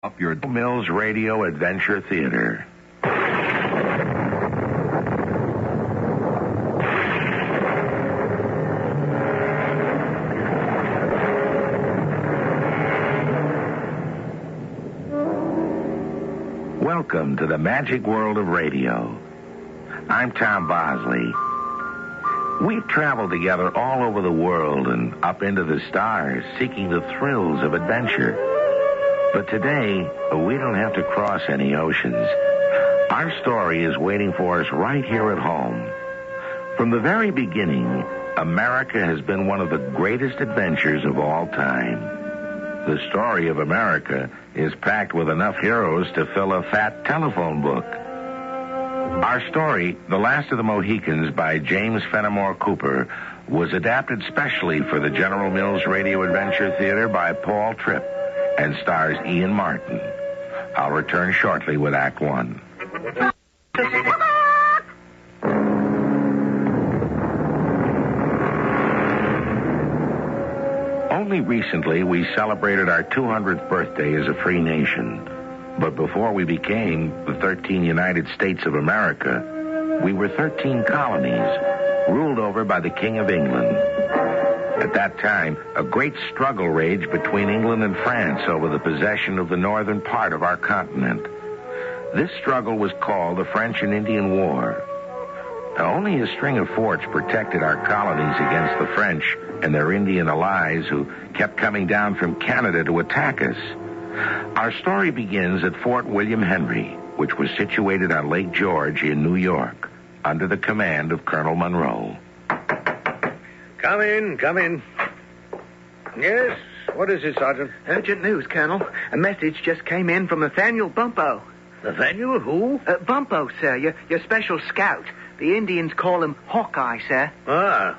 Up your Mills Radio Adventure Theater. Welcome to the magic world of radio. I'm Tom Bosley. We've traveled together all over the world and up into the stars, seeking the thrills of adventure. But today, we don't have to cross any oceans. Our story is waiting for us right here at home. From the very beginning, America has been one of the greatest adventures of all time. The story of America is packed with enough heroes to fill a fat telephone book. Our story, The Last of the Mohicans by James Fenimore Cooper, was adapted specially for the General Mills Radio Adventure Theater by Paul Tripp and stars Ian Martin. I'll return shortly with Act One. Only recently, we celebrated our 200th birthday as a free nation. But before we became the 13 United States of America, we were 13 colonies, ruled over by the King of England. At that time, a great struggle raged between England and France over the possession of the northern part of our continent. This struggle was called the French and Indian War. Now, only a string of forts protected our colonies against the French and their Indian allies who kept coming down from Canada to attack us. Our story begins at Fort William Henry, which was situated on Lake George in New York, under the command of Colonel Monroe. Come in. Yes? What is it, Sergeant? Urgent news, Colonel. A message just came in from Nathaniel Bumpo. Nathaniel who? Bumpo, sir, your special scout. The Indians call him Hawkeye, sir. Ah,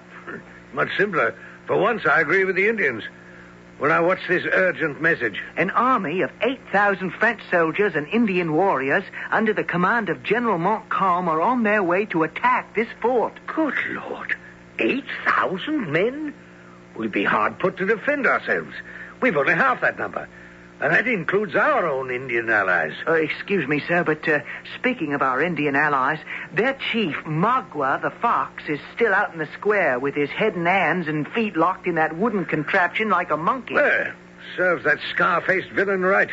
much simpler. For once, I agree with the Indians. Well, now, what's this urgent message? An army of 8,000 French soldiers and Indian warriors under the command of General Montcalm are on their way to attack this fort. Good Lord. 8,000 men? We'll be hard put to defend ourselves. We've only half that number. And that includes our own Indian allies. Excuse me, sir, but speaking of our Indian allies, their chief, Magua the Fox, is still out in the square with his head and hands and feet locked in that wooden contraption like a monkey. Well, serves that scar-faced villain right.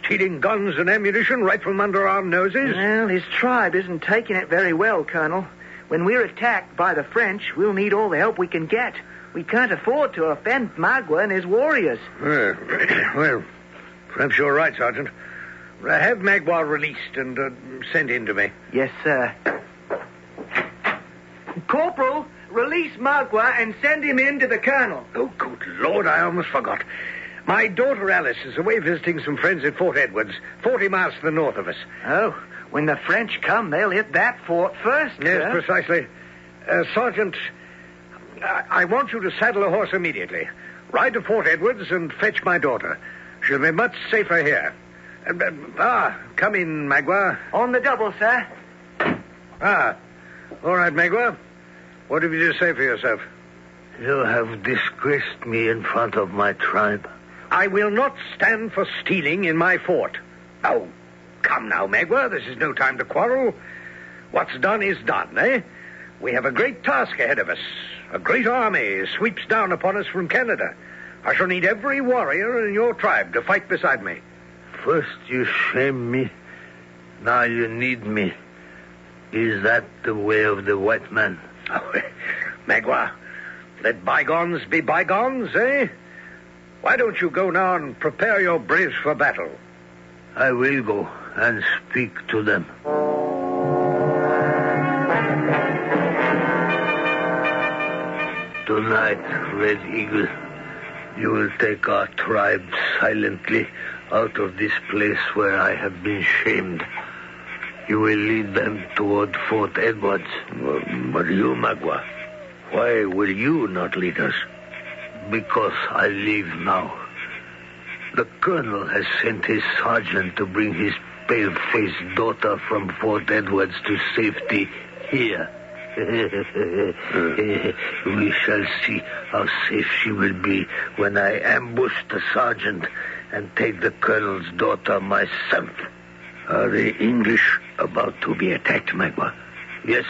Stealing guns and ammunition right from under our noses. Well, his tribe isn't taking it very well, Colonel. When we're attacked by the French, we'll need all the help we can get. We can't afford to offend Magua and his warriors. Well, perhaps you're right, Sergeant. Have Magua released and sent in to me. Yes, sir. Corporal, release Magua and send him in to the Colonel. Oh, good Lord, I almost forgot. My daughter Alice is away visiting some friends at Fort Edwards, 40 miles to the north of us. Oh, when the French come, they'll hit that fort first, Yes, sir. precisely. Sergeant, I want you to saddle a horse immediately. Ride to Fort Edwards and fetch my daughter. She'll be much safer here. Come in, Magua. On the double, sir. All right, Magua. What have you to say for yourself? You have disgraced me in front of my tribe. I will not stand for stealing in my fort. Oh, come now, Magua. This is no time to quarrel. What's done is done, eh? We have a great task ahead of us. A great army sweeps down upon us from Canada. I shall need every warrior in your tribe to fight beside me. First you shame me, now you need me. Is that the way of the white man? Oh, Magua, let bygones be bygones, eh? Why don't you go now and prepare your braves for battle? I will go and speak to them. Tonight, Red Eagle, you will take our tribe silently out of this place where I have been shamed. You will lead them toward Fort Edwards. But you, Magua, why will you not lead us? Because I leave now. The colonel has sent his sergeant to bring his pale-faced daughter from Fort Edwards to safety here. We shall see how safe she will be when I ambush the sergeant and take the colonel's daughter myself. Are the English about to be attacked, Magua? Yes,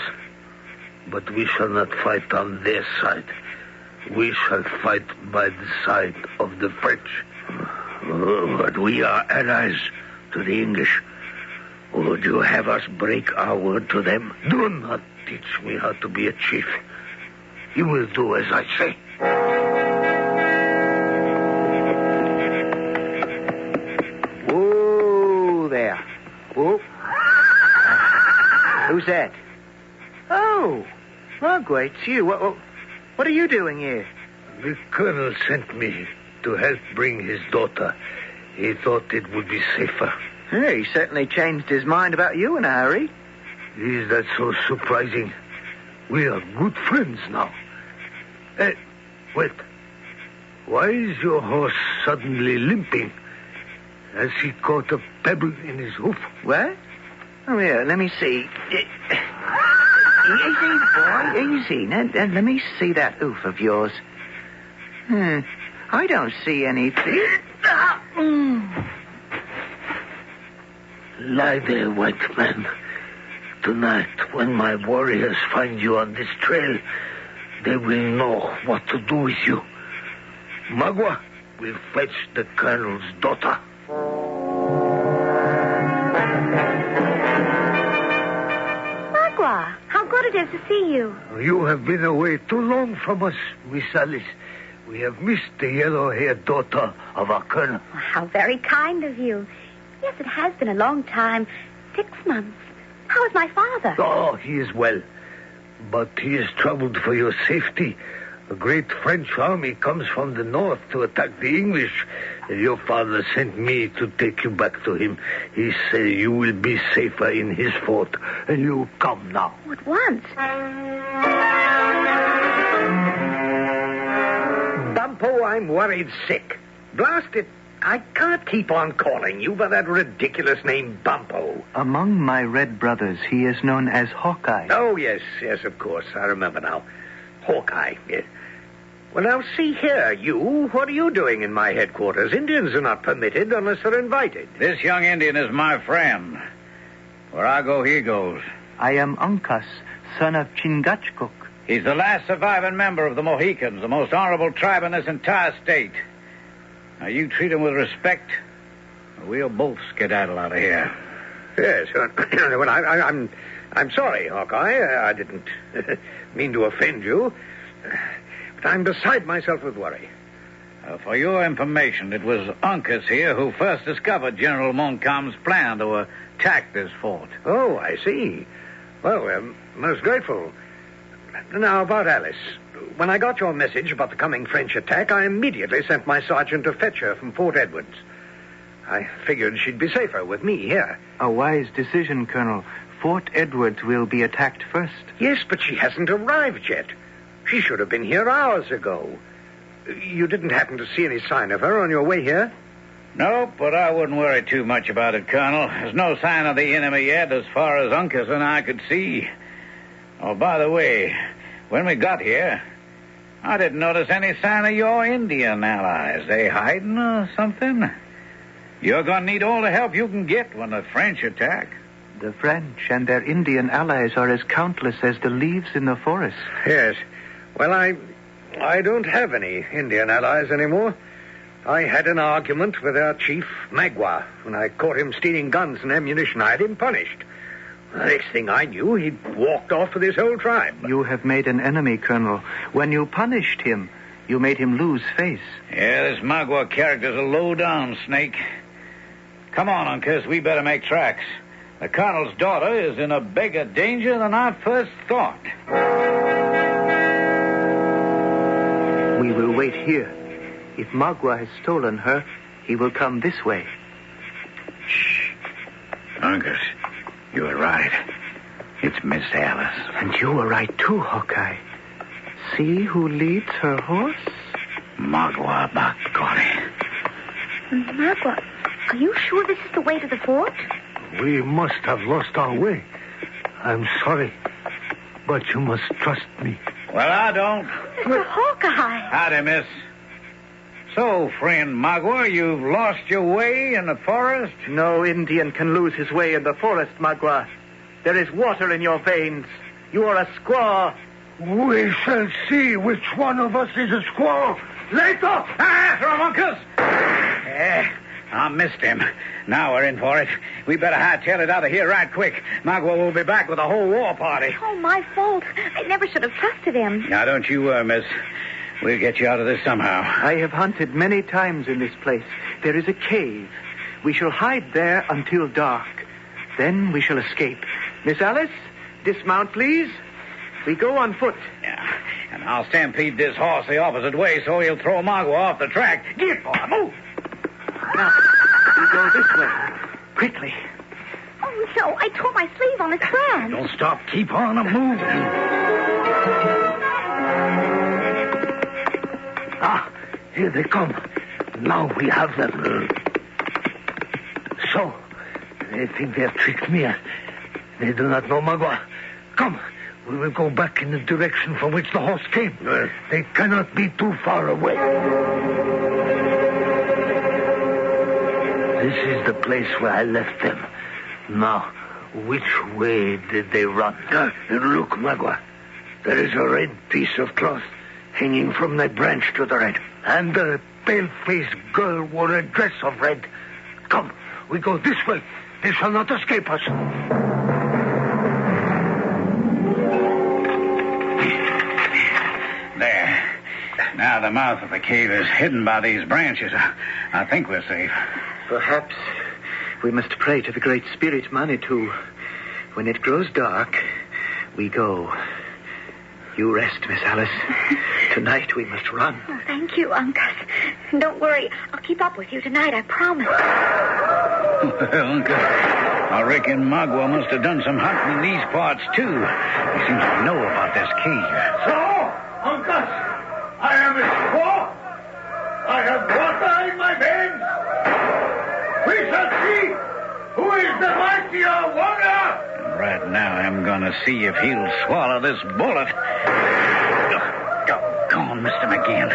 but we shall not fight on their side. We shall fight by the side of the French. But we are allies to the English. Would you have us break our word to them? Do not teach me how to be a chief. You will do as I say. Whoa there. Whoa. Who's that? Oh, Magua, it's you. What are you doing here? The colonel sent me to help bring his daughter. He thought it would be safer. Yeah, he certainly changed his mind about you in a hurry. Is that so surprising? We are good friends now. Hey, wait. Why is your horse suddenly limping? Has he caught a pebble in his hoof? What? Oh, yeah, let me see. Easy, boy, easy. Now, let me see that hoof of yours. I don't see anything. Lie there, white man. Tonight, when my warriors find you on this trail, they will know what to do with you. Magua will fetch the colonel's daughter. Magua, how good it is to see you. You have been away too long from us, Miss Alice. We have missed the yellow-haired daughter of our colonel. Oh, how very kind of you. Yes, it has been a long time. 6 months. How is my father? Oh, he is well. But he is troubled for your safety. A great French army comes from the north to attack the English. Your father sent me to take you back to him. He said you will be safer in his fort. And you come now. At once. Bumpo, I'm worried sick. Blast it. I can't keep on calling you by that ridiculous name, Bumpo. Among my red brothers, he is known as Hawkeye. Oh, yes, of course. I remember now. Hawkeye, yes. Well, now, see here, you. What are you doing in my headquarters? Indians are not permitted unless they're invited. This young Indian is my friend. Where I go, he goes. I am Uncas, son of Chingachgook. He's the last surviving member of the Mohicans, the most honorable tribe in this entire state. Now, you treat him with respect, or we'll both skedaddle out of here. Yes, well, I'm sorry, Hawkeye. I didn't mean to offend you. But I'm beside myself with worry. For your information, it was Uncas here who first discovered General Montcalm's plan to attack this fort. Oh, I see. Well, we're most grateful. Now, about Alice. When I got your message about the coming French attack, I immediately sent my sergeant to fetch her from Fort Edwards. I figured she'd be safer with me here. A wise decision, Colonel. Fort Edwards will be attacked first. Yes, but she hasn't arrived yet. She should have been here hours ago. You didn't happen to see any sign of her on your way here? No, but I wouldn't worry too much about it, Colonel. There's no sign of the enemy yet as far as Uncas and I could see. Oh, by the way, when we got here, I didn't notice any sign of your Indian allies. They hiding or something? You're going to need all the help you can get when the French attack. The French and their Indian allies are as countless as the leaves in the forest. Yes. Well, I don't have any Indian allies anymore. I had an argument with our chief, Magua. When I caught him stealing guns and ammunition, I had him punished. The next thing I knew, he'd walked off with his whole tribe. You have made an enemy, Colonel. When you punished him, you made him lose face. Yeah, this Magua character's a low-down snake. Come on, Uncas, we better make tracks. The Colonel's daughter is in a bigger danger than I first thought. We will wait here. If Magua has stolen her, he will come this way. Shh. Uncas, you were right. It's Miss Alice. And you were right, too, Hawkeye. See who leads her horse? Magua Bakgoni. Magua, are you sure this is the way to the fort? We must have lost our way. I'm sorry, but you must trust me. Well, I don't. Mr. Hawkeye. Howdy, miss. So, friend Magua, you've lost your way in the forest? No Indian can lose his way in the forest, Magua. There is water in your veins. You are a squaw. We shall see which one of us is a squaw later. After him, Uncas! I missed him. Now we're in for it. We better hightail it out of here right quick. Magua will be back with a whole war party. Oh, my fault. I never should have trusted him. Now, don't you worry, miss. We'll get you out of this somehow. I have hunted many times in this place. There is a cave. We shall hide there until dark. Then we shall escape. Miss Alice, dismount, please. We go on foot. Yeah, and I'll stampede this horse the opposite way so he'll throw Magua off the track. Get, boy, move! Now, we go this way. Quickly. Oh, no, I tore my sleeve on his brand. Don't stop. Keep on moving. Here they come. Now we have them. So, they think they have tricked me. They do not know Magua. Come, we will go back in the direction from which the horse came. They cannot be too far away. This is the place where I left them. Now, which way did they run? Look, Magua. There is a red piece of cloth hanging from that branch to the right. And the pale-faced girl wore a dress of red. Come, we go this way. They shall not escape us. There. Now the mouth of the cave is hidden by these branches. I think we're safe. Perhaps we must pray to the Great Spirit Manitou. When it grows dark, we go. You rest, Miss Alice. Tonight we must run. Oh, thank you, Uncas. Don't worry. I'll keep up with you tonight, I promise. Well, Uncas, I reckon Magua must have done some hunting in these parts, too. He seems to know about this cave. So, Uncas, I am a squaw. I have water in my veins. We shall see who is the mightier warrior. Right now, I'm going to see if he'll swallow this bullet. Go on, Mr. McGinn.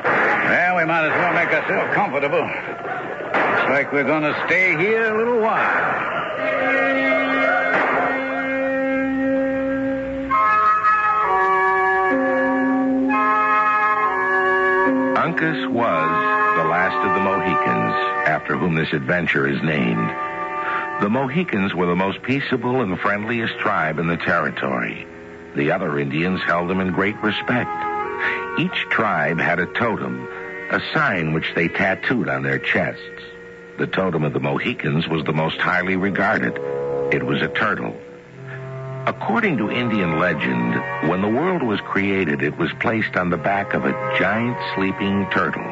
Well, we might as well make ourselves comfortable. Looks like we're going to stay here a little while. Uncas was the last of the Mohicans, after whom this adventure is named. The Mohicans were the most peaceable and friendliest tribe in the territory. The other Indians held them in great respect. Each tribe had a totem, a sign which they tattooed on their chests. The totem of the Mohicans was the most highly regarded. It was a turtle. According to Indian legend, when the world was created, it was placed on the back of a giant sleeping turtle.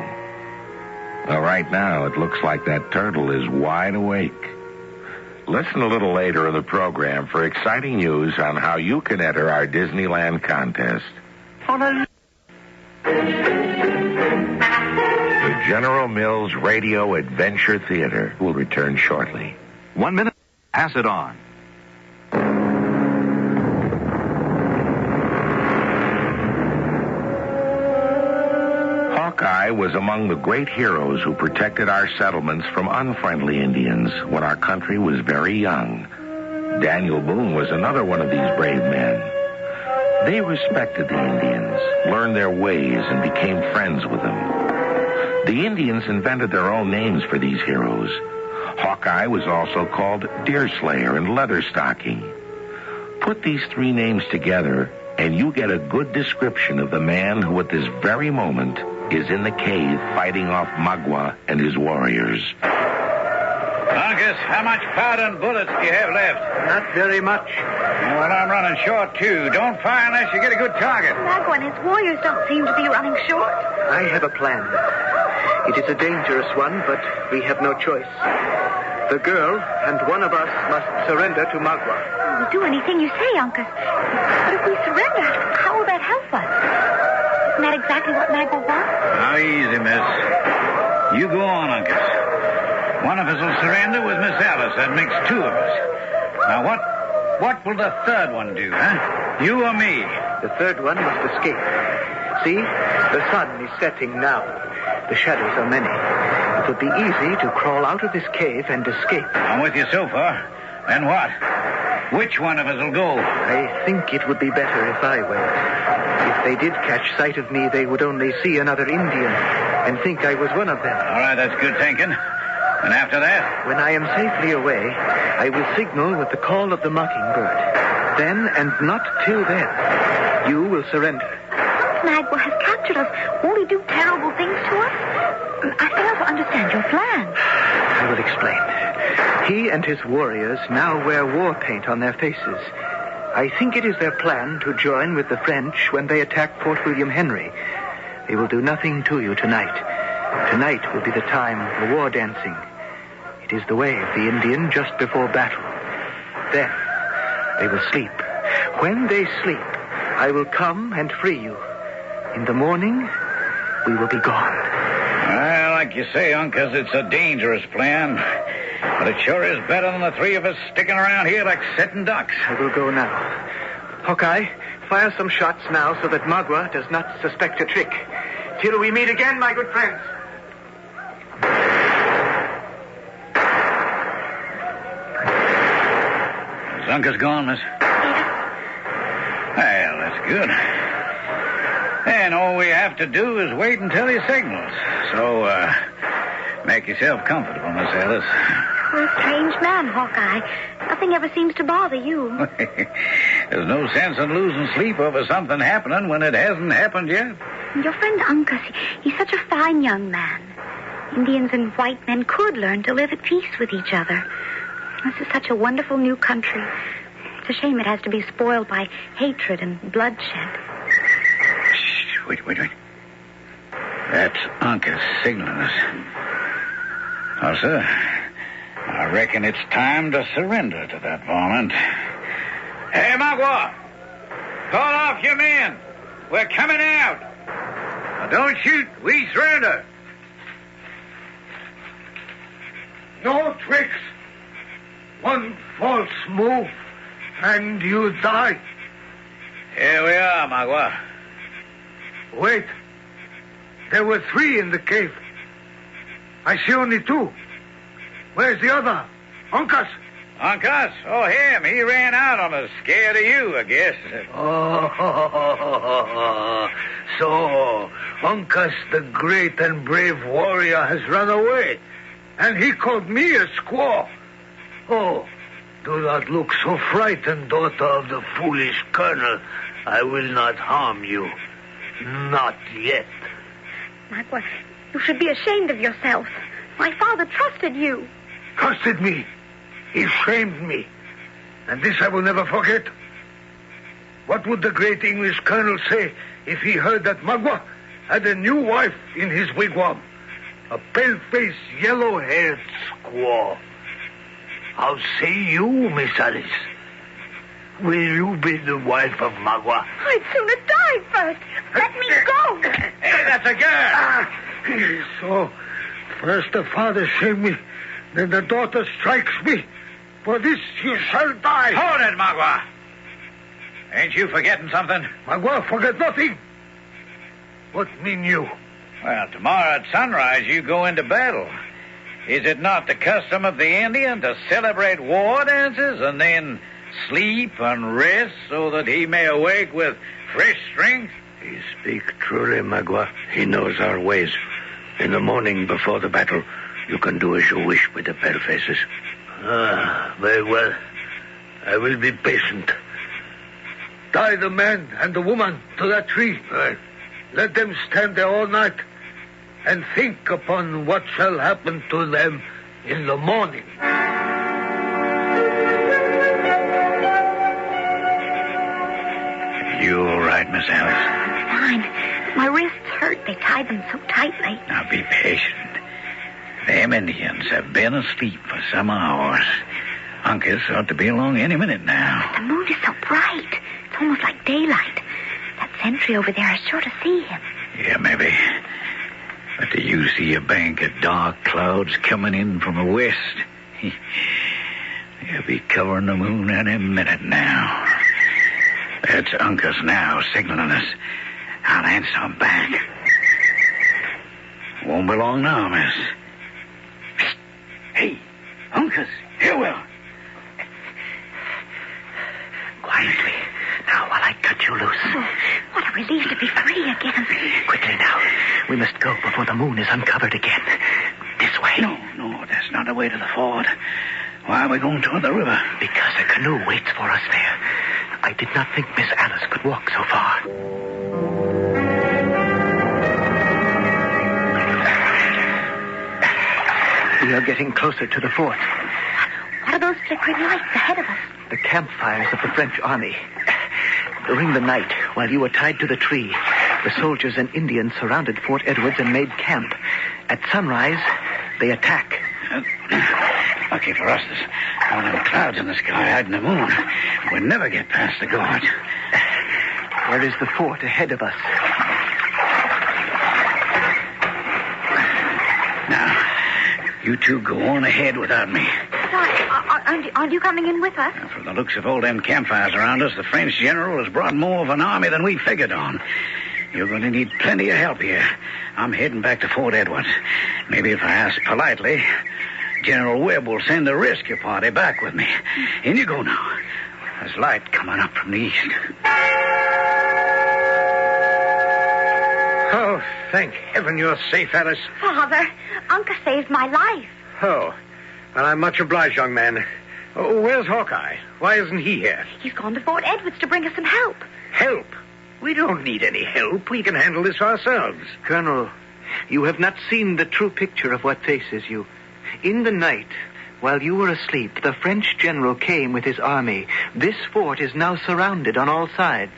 Well, right now, it looks like that turtle is wide awake. Listen a little later in the program for exciting news on how you can enter our Disneyland contest. The General Mills Radio Adventure Theater will return shortly. 1 minute. Pass it on. Hawkeye was among the great heroes who protected our settlements from unfriendly Indians when our country was very young. Daniel Boone was another one of these brave men. They respected the Indians, learned their ways, and became friends with them. The Indians invented their own names for these heroes. Hawkeye was also called Deerslayer and Leatherstocking. Put these three names together, and you get a good description of the man who at this very moment is in the cave fighting off Magua and his warriors. Uncas, how much powder and bullets do you have left? Not very much. Well, I'm running short, too. Don't fire unless you get a good target. Magua and his warriors don't seem to be running short. I have a plan. It is a dangerous one, but we have no choice. The girl and one of us must surrender to Magua. We'll do anything you say, Uncas. But if we surrender, how will that help us? Isn't that exactly what Magua wants? Now, easy, miss. You go on, Uncas. One of us will surrender with Miss Alice. That makes two of us. Now, what will the third one do, huh? You or me? The third one must escape. See? The sun is setting now. The shadows are many. It would be easy to crawl out of this cave and escape. I'm with you so far. Then what? Which one of us will go? I think it would be better if I went. If they did catch sight of me, they would only see another Indian and think I was one of them. All right, that's good thinking. And after that? When I am safely away, I will signal with the call of the mockingbird. Then, and not till then, you will surrender. Magua has captured us. Won't he do terrible things to us? I fail to understand your plan. I will explain. He and his warriors now wear war paint on their faces. I think it is their plan to join with the French when they attack Fort William Henry. They will do nothing to you tonight. Tonight will be the time for war dancing. It is the way of the Indian just before battle. Then they will sleep. When they sleep, I will come and free you. In the morning, we will be gone. Well, like you say, Uncas, it's a dangerous plan. But it sure is better than the three of us sticking around here like sitting ducks. I will go now. Hawkeye, fire some shots now so that Magua does not suspect a trick. Till we meet again, my good friends. Is Uncas gone, miss? Well, that's good. And all we have to do is wait until he signals. So, make yourself comfortable, Miss Alice. You're a strange man, Hawkeye. Nothing ever seems to bother you. There's no sense in losing sleep over something happening when it hasn't happened yet. And your friend Uncas, he's such a fine young man. Indians and white men could learn to live at peace with each other. This is such a wonderful new country. It's a shame it has to be spoiled by hatred and bloodshed. Shh, wait. That's Uncas signaling us. Oh, sir, I reckon it's time to surrender to that varmint. Hey, Magua! Call off your men! We're coming out! Now, don't shoot. We surrender. No tricks. One false move, and you die. Here we are, Magua. Wait. There were 3 in the cave. I see only 2. Where's the other? Uncas? Uncas? Oh, him. He ran out on us, scared of you, I guess. Oh, so Uncas, the great and brave warrior, has run away. And he called me a squaw. Oh, do not look so frightened, daughter of the foolish colonel. I will not harm you. Not yet. Magua, you should be ashamed of yourself. My father trusted you. Trusted me. He shamed me. And this I will never forget. What would the great English colonel say if he heard that Magua had a new wife in his wigwam? A pale-faced, yellow-haired squaw. How say you, Miss Alice? Will you be the wife of Magua? I'd sooner die first. Let me go. Hey, that's a girl. So, first the father shamed me, then the daughter strikes me. For this you shall die. Hold it, Magua. Ain't you forgetting something? Magua, forget nothing. What mean you? Well, tomorrow at sunrise you go into battle. Is it not the custom of the Indian to celebrate war dances and then sleep and rest so that he may awake with fresh strength? You speak truly, Magua. He knows our ways. In the morning before the battle, you can do as you wish with the palefaces. Very well. I will be patient. Tie the man and the woman to that tree. Let them stand there all night and think upon what shall happen to them in the morning. You all right, Miss Alice? Fine. My wrists hurt. They tied them so tightly. Now be patient. Them Indians have been asleep for some hours. Uncas ought to be along any minute now. The moon is so bright. It's almost like daylight. That sentry over there is sure to see him. Yeah, maybe. But do you see a bank of dark clouds coming in from the west? He'll be covering the moon any minute now. That's Uncas now signaling us. I'll answer him back. Won't be long now, miss. Hey, Uncas, here we are. Quietly. Now, while I cut you loose. Oh, what a relief to be free again. Quickly now. We must go before the moon is uncovered again. This way. No, that's not the way to the ford. Why are we going toward the river? Because a canoe waits for us there. I did not think Miss Alice could walk so far. We are getting closer to the fort. What are those flickering lights ahead of us? The campfires of the French army. During the night, while you were tied to the tree, the soldiers and Indians surrounded Fort Edwards and made camp. At sunrise, they attack. Lucky for us, there's one of the clouds in the sky hiding the moon. We'll never get past the gorge. There is the fort ahead of us. Now, you two go on ahead without me. Why? Aren't you coming in with us? Now, from the looks of all them campfires around us, the French general has brought more of an army than we figured on. You're going to need plenty of help here. I'm heading back to Fort Edwards. Maybe if I ask politely, General Webb will send a rescue party back with me. In you go now. There's light coming up from the east. Oh, thank heaven you're safe, Alice. Father, Uncle saved my life. Oh, well, I'm much obliged, young man. Oh, where's Hawkeye? Why isn't he here? He's gone to Fort Edwards to bring us some help. Help? We don't need any help. We can handle this ourselves. Colonel, you have not seen the true picture of what faces you. In the night, while you were asleep, the French general came with his army. This fort is now surrounded on all sides.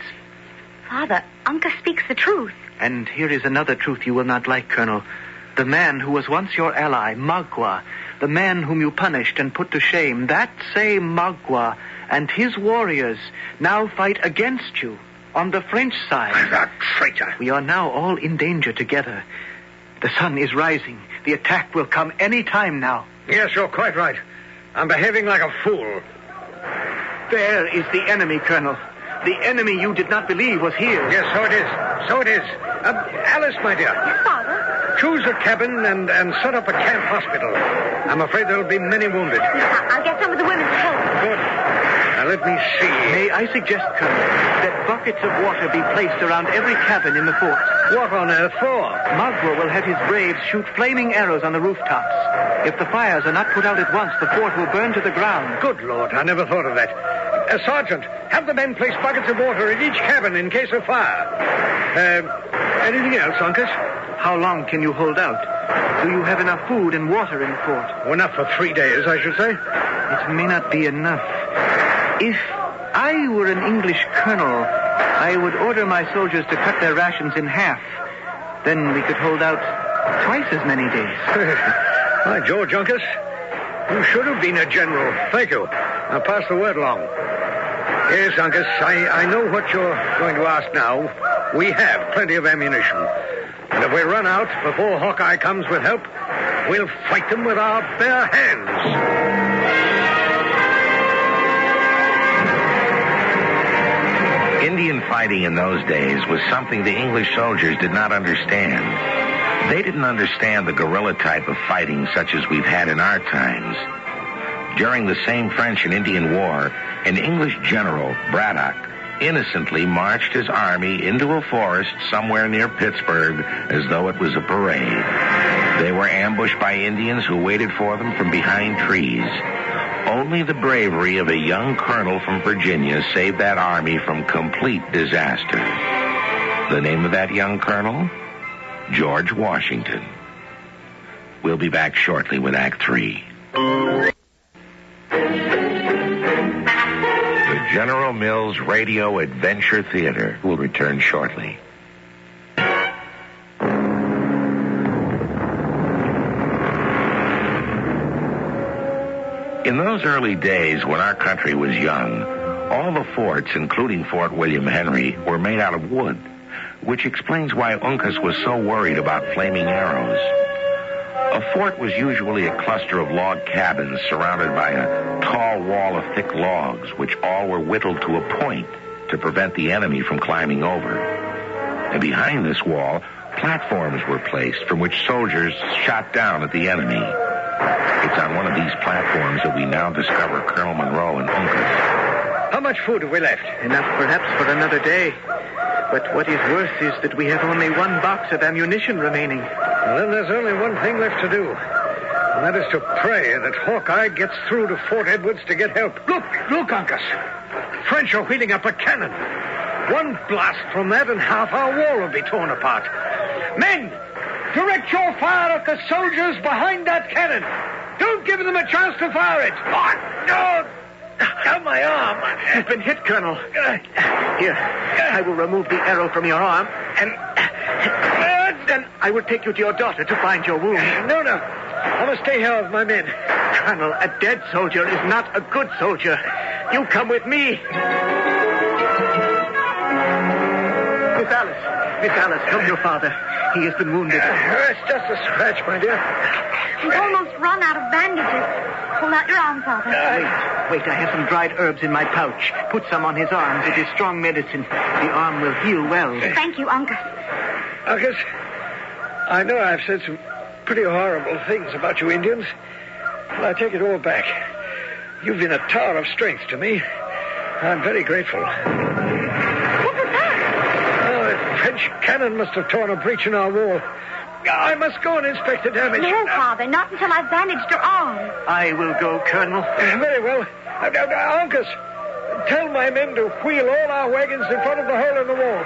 Father, Uncle speaks the truth. And here is another truth you will not like, Colonel. The man who was once your ally, Magua, the man whom you punished and put to shame, that same Magua and his warriors now fight against you on the French side. The traitor. We are now all in danger together. The sun is rising. The attack will come any time now. Yes, you're quite right. I'm behaving like a fool. There is the enemy, Colonel. The enemy you did not believe was here. Yes, so it is. So it is. Alice, my dear. Yes, Father? Choose a cabin and set up a camp hospital. I'm afraid there'll be many wounded. I'll get some of the women to help. Good. Now, let me see. May I suggest, Colonel, that buckets of water be placed around every cabin in the fort? What on earth for? Magua will have his braves shoot flaming arrows on the rooftops. If the fires are not put out at once, the fort will burn to the ground. Good Lord, I never thought of that. Sergeant, have the men place buckets of water in each cabin in case of fire. Anything else, Uncas? How long can you hold out? Do you have enough food and water in the fort? Well, enough for 3 days, I should say. It may not be enough. If I were an English colonel, I would order my soldiers to cut their rations in half. Then we could hold out twice as many days. By George, Uncas, you should have been a general. Thank you. I'll pass the word along. Yes, Uncas, I know what you're going to ask now. We have plenty of ammunition. And if we run out before Hawkeye comes with help, we'll fight them with our bare hands. Indian fighting in those days was something the English soldiers did not understand. They didn't understand the guerrilla type of fighting such as we've had in our times. During the same French and Indian War, an English general, Braddock, innocently marched his army into a forest somewhere near Pittsburgh as though it was a parade. They were ambushed by Indians who waited for them from behind trees. Only the bravery of a young colonel from Virginia saved that army from complete disaster. The name of that young colonel? George Washington. We'll be back shortly with Act 3. The General Mills Radio Adventure Theater will return shortly. In those early days when our country was young, all the forts, including Fort William Henry, were made out of wood, which explains why Uncas was so worried about flaming arrows. A fort was usually a cluster of log cabins surrounded by a tall wall of thick logs, which all were whittled to a point to prevent the enemy from climbing over. And behind this wall, platforms were placed from which soldiers shot down at the enemy. It's on one of these platforms that we now discover Colonel Monroe and Uncas. How much food have we left? Enough perhaps for another day. But what is worse is that we have only one box of ammunition remaining. Well, then there's only one thing left to do. And that is to pray that Hawkeye gets through to Fort Edwards to get help. Look, Uncas. French are wheeling up a cannon. One blast from that and half our wall will be torn apart. Men, direct your fire at the soldiers behind that cannon. Don't give them a chance to fire it. Oh, no! Down my arm. You've been hit, Colonel. Here, I will remove the arrow from your arm, and then I will take you to your daughter to find your wound. No. I must stay here with my men. Colonel, a dead soldier is not a good soldier. You come with me. Miss Alice, help your father. He has been wounded. It's just a scratch, my dear. He's almost run out of bandages. Hold out your arm, Father. Wait, I have some dried herbs in my pouch. Put some on his arms. It is strong medicine. The arm will heal well. Thank you, Uncas. Uncas, I know I've said some pretty horrible things about you Indians, but I take it all back. You've been a tower of strength to me. I'm very grateful. What was that? Oh, a French cannon must have torn a breach in our wall. I must go and inspect the damage. No, Father, not until I've bandaged your arm. I will go, Colonel. Very well. Uncas, tell my men to wheel all our wagons in front of the hole in the wall.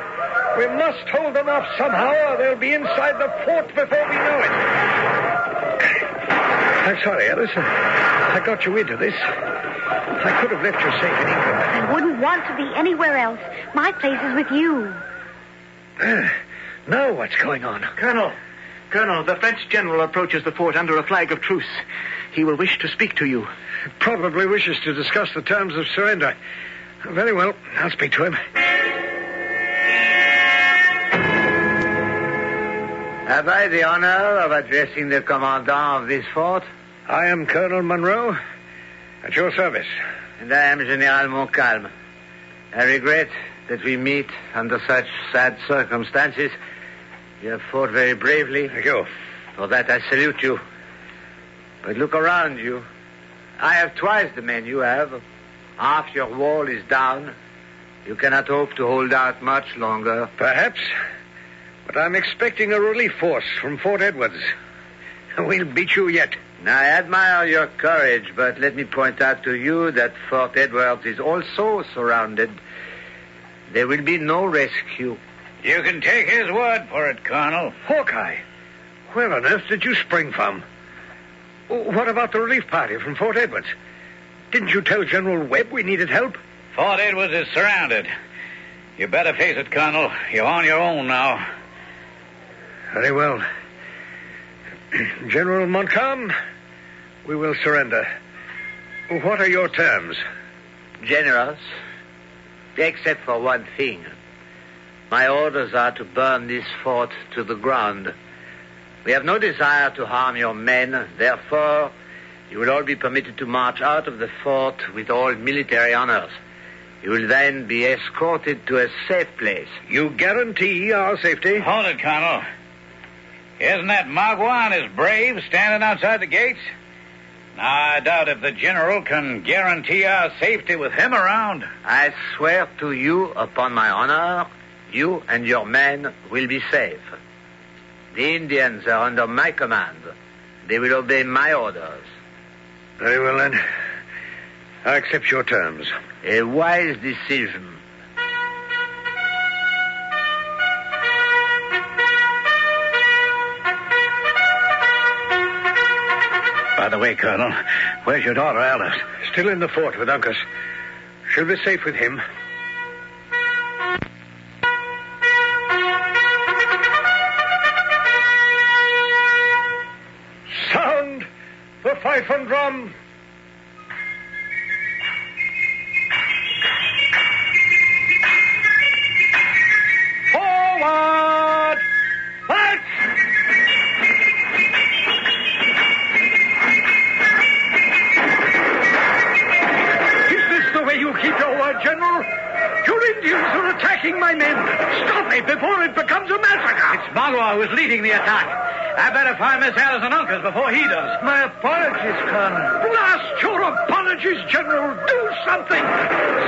We must hold them off somehow, or they'll be inside the fort before we know it. I'm sorry, Alice. I got you into this. I could have left you safe in England. I wouldn't want to be anywhere else. My place is with you. Now what's going on? Colonel, the French general approaches the fort under a flag of truce. He will wish to speak to you. Probably wishes to discuss the terms of surrender. Very well. I'll speak to him. Have I the honor of addressing the commandant of this fort? I am Colonel Monroe, at your service. And I am General Montcalm. I regret that we meet under such sad circumstances. You have fought very bravely. Thank you. For that I salute you. But look around you. I have twice the men you have. Half your wall is down. You cannot hope to hold out much longer. Perhaps. But I'm expecting a relief force from Fort Edwards. We'll beat you yet. I admire your courage, but let me point out to you that Fort Edwards is also surrounded. There will be no rescue. You can take his word for it, Colonel. Hawkeye, where on earth did you spring from? What about the relief party from Fort Edwards? Didn't you tell General Webb we needed help? Fort Edwards is surrounded. You better face it, Colonel. You're on your own now. Very well. General Montcalm, we will surrender. What are your terms? Generous, except for one thing. My orders are to burn this fort to the ground. We have no desire to harm your men. Therefore, you will all be permitted to march out of the fort with all military honors. You will then be escorted to a safe place. You guarantee our safety? Hold it, Colonel. Isn't that Magua and his braves standing outside the gates? I doubt if the general can guarantee our safety with him around. I swear to you upon my honor, you and your men will be safe. The Indians are under my command. They will obey my orders. Very well, then. I accept your terms. A wise decision. By the way, Colonel, where's your daughter, Alice? Still in the fort with Uncas. She'll be safe with him. Sound the fife and drum. Forward! March! Is this the way you keep your word, General? Your Indians are attacking my men. Stop me before it becomes a massacre. It's Magua who is leading the attack. I better find Miss Alice and Uncas before he does. My apologies, Colonel. Blast your apologies, General. Do something.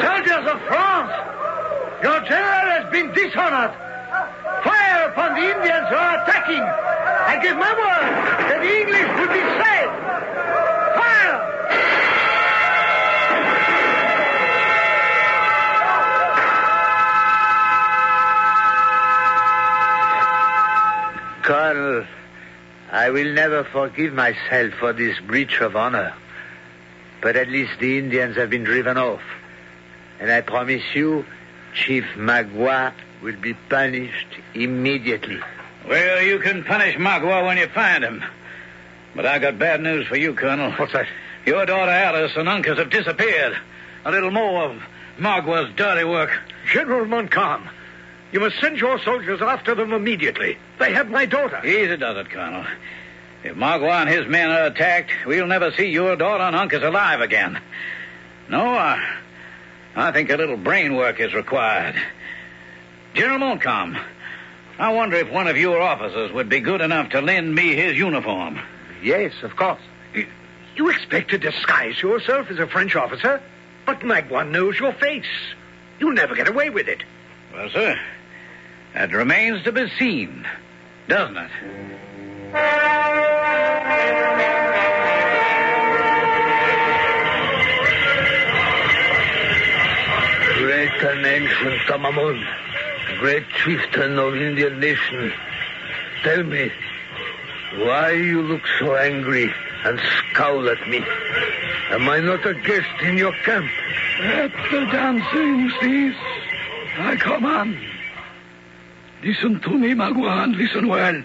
Soldiers of France, your general has been dishonored. Fire upon the Indians who are attacking. I give my word that the English will be saved. Fire! Colonel, I will never forgive myself for this breach of honor. But at least the Indians have been driven off. And I promise you, Chief Magua will be punished immediately. Well, you can punish Magua when you find him. But I got bad news for you, Colonel. What's that? Your daughter Alice and Uncas have disappeared. A little more of Magua's dirty work. General Montcalm, you must send your soldiers after them immediately. They have my daughter. Easy does it, Colonel. If Magua and his men are attacked, we'll never see your daughter and Uncas alive again. No, I think a little brain work is required. General Montcalm, I wonder if one of your officers would be good enough to lend me his uniform. Yes, of course. You expect to disguise yourself as a French officer? But Magua knows your face. You'll never get away with it. Well, sir, that remains to be seen, doesn't it? Great and ancient Tamamon, great chieftain of Indian nation, tell me, why you look so angry and scowl at me? Am I not a guest in your camp? Let the dancing cease. I command. Listen to me, Magua, and listen well.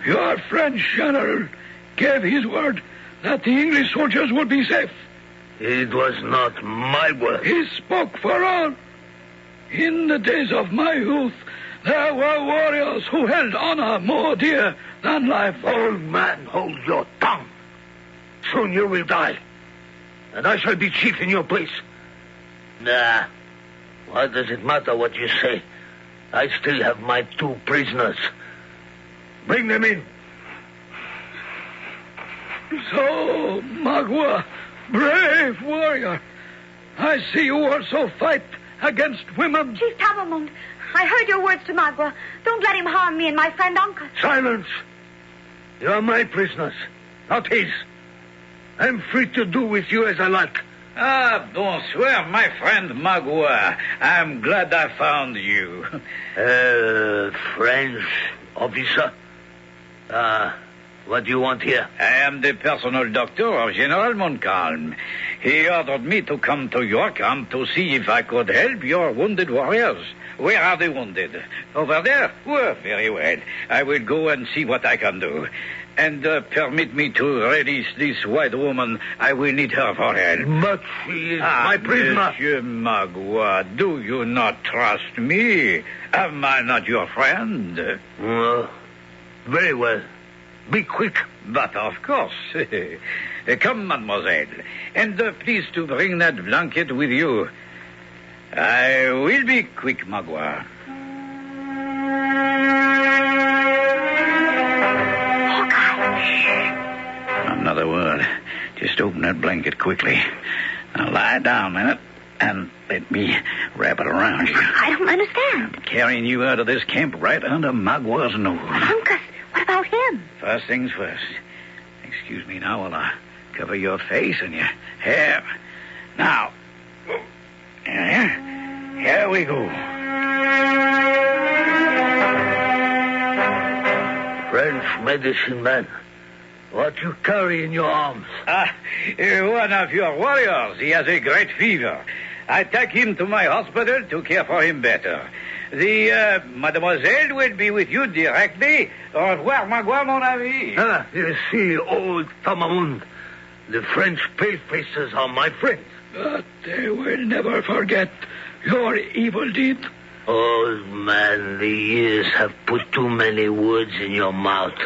Your French general gave his word that the English soldiers would be safe. It was not my word. He spoke for all. In the days of my youth, there were warriors who held honor more dear than life. Old man, hold your tongue. Soon you will die. And I shall be chief in your place. Nah. What does it matter what you say? I still have my 2 prisoners. Bring them in. So, Magua, brave warrior, I see you also fight against women. Chief Tamamund, I heard your words to Magua. Don't let him harm me and my friend Uncas. Silence. You are my prisoners, not his. I'm free to do with you as I like. Ah, bonsoir, my friend Magua. I'm glad I found you. French officer? What do you want here? I am the personal doctor of General Montcalm. He ordered me to come to your camp to see if I could help your wounded warriors. Where are the wounded? Over there? Well, very well. I will go and see what I can do. And permit me to release this white woman. I will need her for help. But she is my prisoner. Monsieur Magua, do you not trust me? Am I not your friend? Very well. Be quick. But of course. Come, mademoiselle. And please to bring that blanket with you. I will be quick, Magua. Another word. Just open that blanket quickly. Now lie down a minute and let me wrap it around you. I don't understand. I'm carrying you out of this camp right under Magua's nose. Uncas, what about him? First things first. Excuse me now while I cover your face and your hair. Now, here we go. French medicine man. What you carry in your arms? One of your warriors. He has a great fever. I take him to my hospital to care for him better. The mademoiselle will be with you directly. Au revoir, Magua, mon ami. You see, old Tamamund, the French palefaces are my friends. But they will never forget your evil deed. Old man, the years have put too many words in your mouth.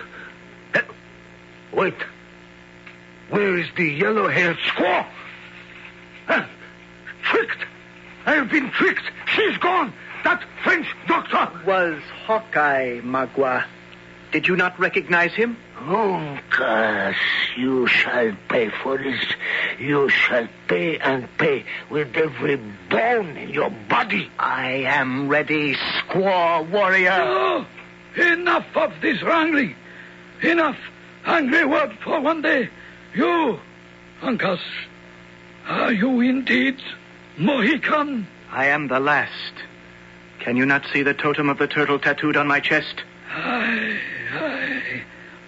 Wait. Where is the yellow-haired squaw? Tricked. I have been tricked. She's gone. that French doctor? Was Hawkeye, Magua. Did you not recognize him? Uncas, you shall pay for this. You shall pay and pay with every bone in your body. I am ready, squaw warrior. Oh, enough of this wrangling. Enough. Angry word for one day. You, Uncas, are you indeed Mohican? I am the last. Can you not see the totem of the turtle tattooed on my chest? Aye.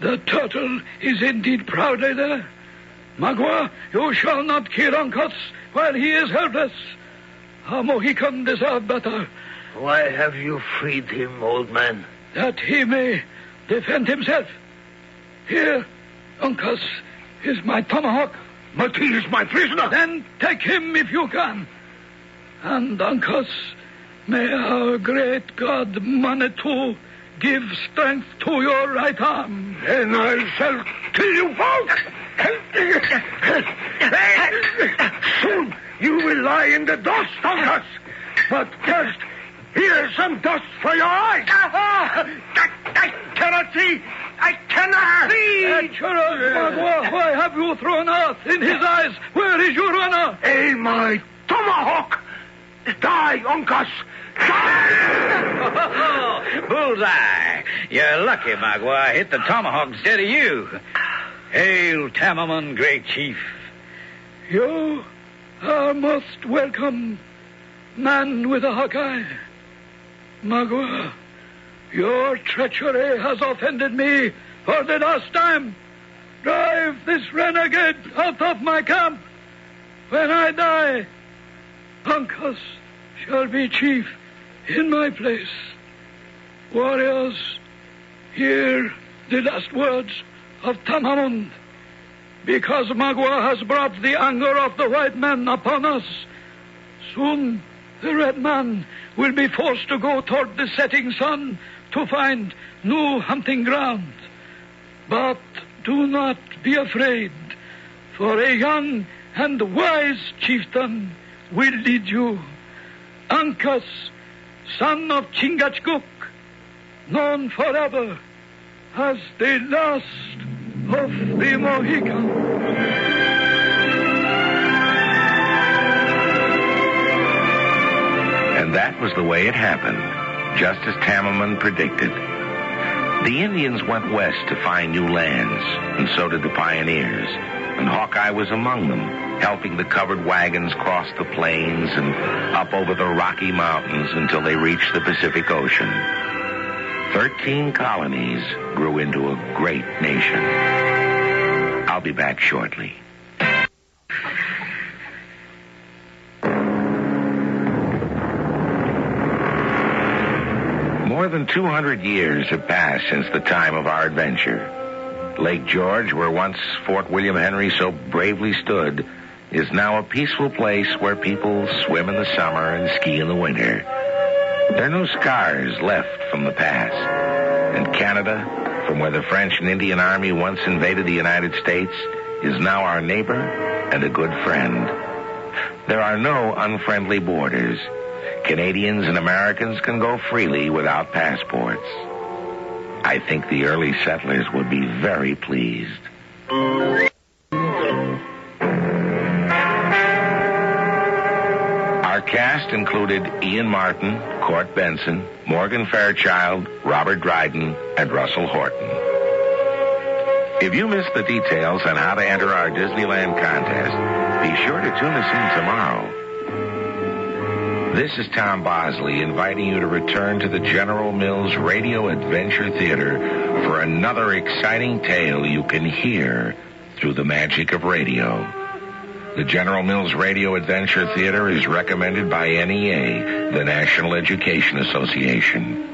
The turtle is indeed proudly there. Magua, you shall not kill Uncas while he is helpless. A Mohican deserves better. Why have you freed him, old man? That he may defend himself. Here, Uncas, is my tomahawk. But he is my prisoner. Then take him if you can. And Uncas, may our great God Manitou give strength to your right arm. Then I shall kill you both. Soon you will lie in the dust, Uncas. But first, here's some dust for your eyes. I cannot see. I cannot see. Adventurous Magua, why have you thrown earth in his eyes? Where is your honor? My tomahawk. Die, Uncas. Bullseye. You're lucky, Magua. I hit the tomahawk instead of you. Hail, Tamaman, great chief. You are most welcome, man with a Hawkeye. Magua, your treachery has offended me for the last time. Drive this renegade out of my camp. When I die, Uncas shall be chief in my place. Warriors, hear the last words of Tamamund. Because Magua has brought the anger of the white men upon us, soon the red man will be forced to go toward the setting sun to find new hunting ground. But do not be afraid, for a young and wise chieftain will lead you. Uncas, son of Chingachgook, known forever as the last of the Mohicans. And that was the way it happened, just as Tamaman predicted. The Indians went west to find new lands, and so did the pioneers, and Hawkeye was among them, helping the covered wagons cross the plains and up over the Rocky Mountains until they reached the Pacific Ocean. 13 colonies grew into a great nation. I'll be back shortly. More than 200 years have passed since the time of our adventure. Lake George, where once Fort William Henry so bravely stood, is now a peaceful place where people swim in the summer and ski in the winter. There are no scars left from the past. And Canada, from where the French and Indian Army once invaded the United States, is now our neighbor and a good friend. There are no unfriendly borders. Canadians and Americans can go freely without passports. I think the early settlers would be very pleased. Our cast included Ian Martin, Court Benson, Morgan Fairchild, Robert Dryden, and Russell Horton. If you missed the details on how to enter our Disneyland contest, be sure to tune us in tomorrow. This is Tom Bosley inviting you to return to the General Mills Radio Adventure Theater for another exciting tale you can hear through the magic of radio. The General Mills Radio Adventure Theater is recommended by NEA, the National Education Association.